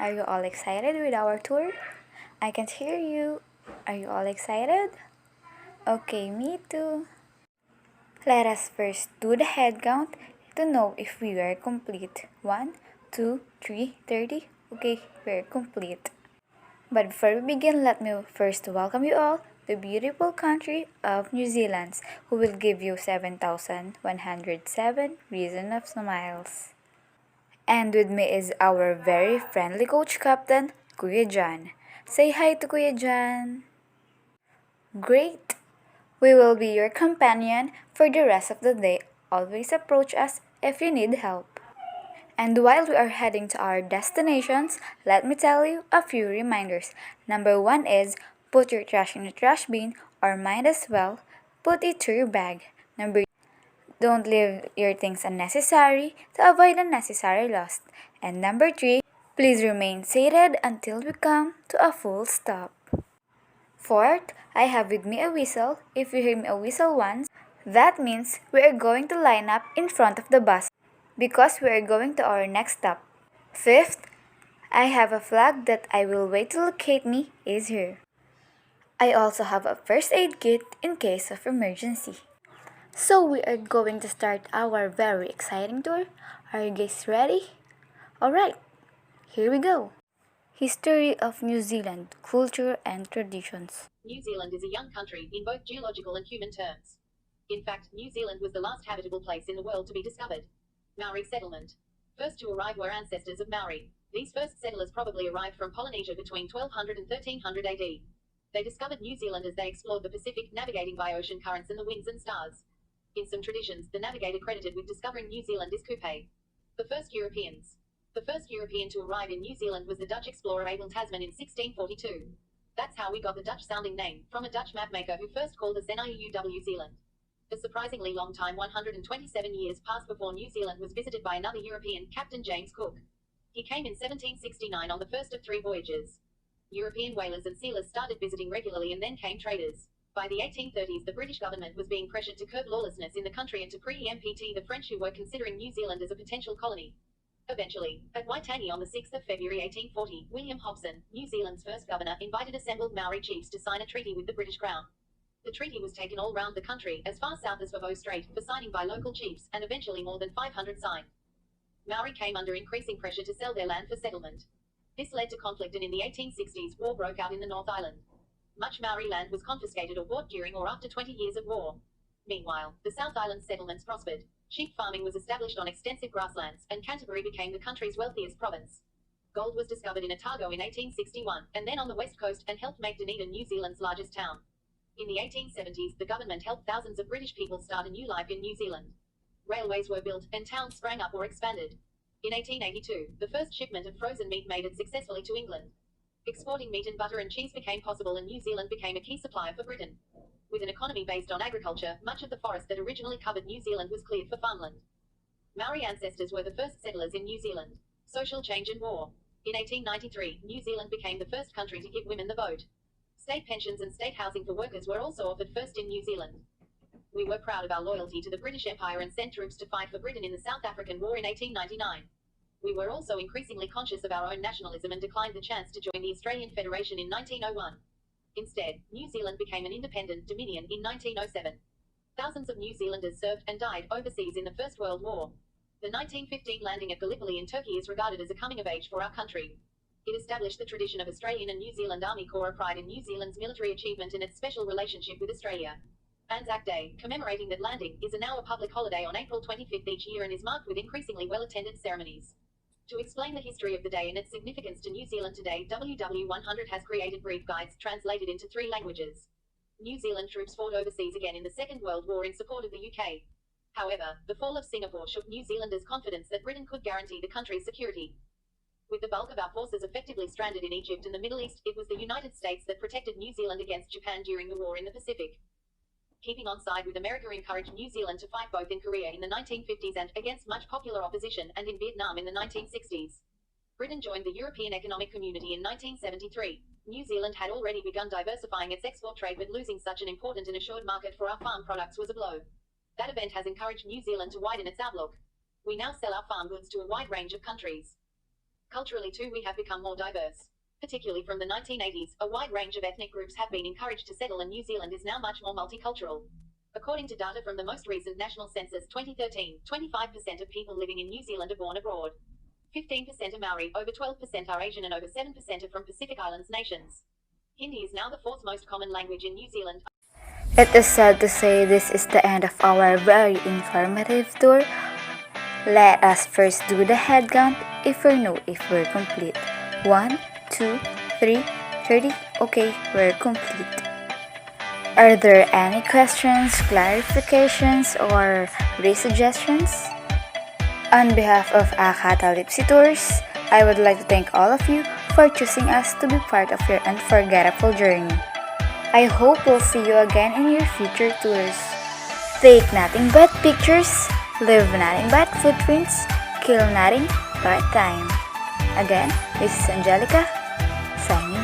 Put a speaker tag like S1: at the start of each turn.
S1: Are you all excited with our tour? I can't hear you. Are you all excited? Okay, me too. Let us first do the head count to know if we are complete. 1, 2, 3, 30. Okay, we're complete. But before we begin, let me first welcome you all to the beautiful country of New Zealand, who will give you 7,107 reasons of smiles. And with me is our very friendly coach captain, Kuya John. Say hi to Kuya John. Great! We will be your companion for the rest of the day. Always approach us if you need help. And while we are heading to our destinations, let me tell you a few reminders. Number 1 is put your trash in the trash bin or might as well put it to your bag. Number 2, don't leave your things unnecessary to avoid unnecessary loss. And number 3, please remain seated until we come to a full stop. Fourth, I have with me a whistle. If you hear me a whistle once, that means we are going to line up in front of the bus because we are going to our next stop. Fifth, I have a flag that I will wait to locate me is here. I also have a first aid kit in case of emergency. So we are going to start our very exciting tour. Are you guys ready? Alright, here we go. History of New Zealand, Culture and Traditions.
S2: New Zealand is a young country in both geological and human terms. In fact, New Zealand was the last habitable place in the world to be discovered. Maori settlement. First to arrive were ancestors of Maori. These first settlers probably arrived from Polynesia between 1200 and 1300 AD. They discovered New Zealand as they explored the Pacific, navigating by ocean currents and the winds and stars. In some traditions, the navigator credited with discovering New Zealand is Coupe. The first Europeans. The first European to arrive in New Zealand was the Dutch explorer Abel Tasman in 1642. That's how we got the Dutch-sounding name, from a Dutch mapmaker who first called us Niuw Zealand. A surprisingly long time, 127 years, passed before New Zealand was visited by another European, Captain James Cook. He came in 1769 on the first of 3 voyages. European whalers and sealers started visiting regularly, and then came traders. By the 1830s, the British government was being pressured to curb lawlessness in the country and to preempt the French, who were considering New Zealand as a potential colony. Eventually, at Waitangi on the 6th of February 1840, William Hobson, New Zealand's first governor, invited assembled Maori chiefs to sign a treaty with the British Crown. The treaty was taken all round the country, as far south as Vavo Strait, for signing by local chiefs, and eventually more than 500 signed. Maori came under increasing pressure to sell their land for settlement. This led to conflict, and in the 1860s, war broke out in the North Island. Much Maori land was confiscated or bought during or after 20 years of war. Meanwhile, the South Island settlements prospered. Sheep farming was established on extensive grasslands, and Canterbury became the country's wealthiest province. Gold was discovered in Otago in 1861, and then on the west coast, and helped make Dunedin New Zealand's largest town. In the 1870s, the government helped thousands of British people start a new life in New Zealand. Railways were built, and towns sprang up or expanded. In 1882, the first shipment of frozen meat made it successfully to England. Exporting meat and butter and cheese became possible, and New Zealand became a key supplier for Britain. With an economy based on agriculture, much of the forest that originally covered New Zealand was cleared for farmland. Maori ancestors were the first settlers in New Zealand. Social change and war. In 1893, New Zealand became the first country to give women the vote. State pensions and state housing for workers were also offered first in New Zealand. We were proud of our loyalty to the British Empire and sent troops to fight for Britain in the South African War in 1899. We were also increasingly conscious of our own nationalism and declined the chance to join the Australian Federation in 1901. Instead, New Zealand became an independent dominion in 1907. Thousands of New Zealanders served and died overseas in the First World War. The 1915 landing at Gallipoli in Turkey is regarded as a coming of age for our country. It established the tradition of Australian and New Zealand Army Corps, a pride in New Zealand's military achievement and its special relationship with Australia. Anzac Day, commemorating that landing, is now a public holiday on April 25th each year and is marked with increasingly well-attended ceremonies. To explain the history of the day and its significance to New Zealand today, WW100 has created brief guides translated into 3 languages. New Zealand troops fought overseas again in the Second World War in support of the UK. However, the fall of Singapore shook New Zealanders' confidence that Britain could guarantee the country's security. With the bulk of our forces effectively stranded in Egypt and the Middle East, it was the United States that protected New Zealand against Japan during the war in the Pacific. Keeping on side with America encouraged New Zealand to fight both in Korea in the 1950s and against much popular opposition, and in Vietnam in the 1960s. Britain joined the European Economic Community in 1973. New Zealand had already begun diversifying its export trade, but losing such an important and assured market for our farm products was a blow. That event has encouraged New Zealand to widen its outlook. We now sell our farm goods to a wide range of countries. Culturally too, we have become more diverse. Particularly from the 1980s, a wide range of ethnic groups have been encouraged to settle, and New Zealand is now much more multicultural. According to data from the most recent National Census 2013, 25% of people living in New Zealand are born abroad. 15% are Maori, over 12% are Asian, and over 7% are from Pacific Islands nations. Hindi is now the fourth most common language in New Zealand.
S1: It is sad to say this is the end of our very informative tour. Let us first do the head count if we know if we're complete. 1, 2, 3, 30. Okay, we're complete. Are there any questions, clarifications, or re-suggestions? On behalf of Akatalipsi Tours, I would like to thank all of you for choosing us to be part of your unforgettable journey. I hope we'll see you again in your future tours. Take nothing but pictures, leave nothing but footprints, kill nothing but time. Again, this is Angelica, signing